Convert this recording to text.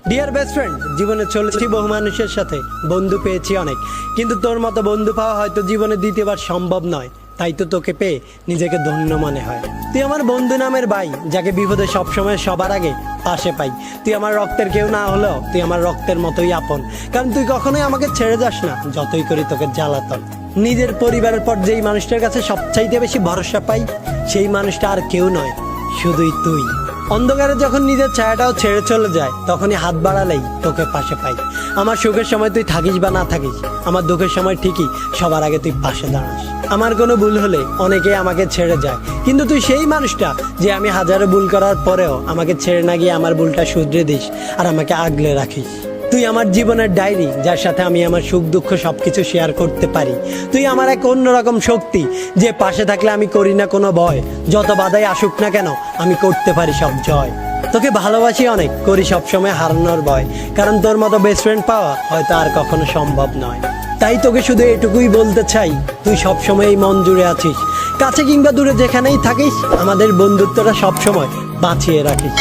Deer best friend, জীবনে চলেছি বহু মানুষের সাথে, বন্ধু পেয়েছি অনেক, কিন্তু তোর মতো বন্ধু পাওয়া হয়তো জীবনে দ্বিতীয়বার সম্ভব নয়। তাই তো তোকে পেয়ে নিজেকে ধন্য মনে হয়। তুই আমার বন্ধু নামের ভাই, যাকে বিপদে সবসময় সবার আগে পাশে পাই। তুই আমার রক্তের কেউ না হলেও তুই আমার রক্তের মতোই আপন, কারণ তুই কখনোই আমাকে ছেড়ে যাস না, যতই করি তোকে জ্বালাতন। নিজের পরিবারের পর যেই মানুষটার কাছে সবচাইতে বেশি ভরসা পাই, সেই মানুষটা আর কেউ নয়, শুধুই তুই। অন্ধকারে যখন নিজের ছায়াটাও ছেড়ে চলে যায়, তখনই হাত বাড়ালেই তোকে পাশে পাই। আমার সুখের সময় তুই থাকিস বা না থাকিস, আমার দুঃখের সময় ঠিকই সবার আগে তুই পাশে দাঁড়াস। আমার কোনো ভুল হলে অনেকে আমাকে ছেড়ে যায়, কিন্তু তুই সেই মানুষটা যে আমি হাজারো ভুল করার পরেও আমাকে ছেড়ে না গিয়ে আমার ভুলটা শুধরে দিস আর আমাকে আগলে রাখিস। তুই আমার জীবনের ডায়েরি, যার সাথে আমি আমার সুখ দুঃখ সবকিছু শেয়ার করতে পারি। তুই আমার এক অন্যরকম শক্তি, যে পাশে থাকলে আমি করি না কোনো ভয়। যত বাধাই আসুক না কেন, আমি করতে পারি সব জয়। তোকে ভালোবাসি অনেক, করি সবসময় হারানোর ভয়, কারণ তোর মতো বেস্ট ফ্রেন্ড পাওয়া হয়তো আর কখনো সম্ভব নয়। তাই তোকে শুধু এটুকুই বলতে চাই, তুই সবসময় এই মন জুড়ে আছিস। কাছে কিংবা দূরে যেখানেই থাকিস, আমাদের বন্ধুত্বটা সবসময় বাঁচিয়ে রাখিস।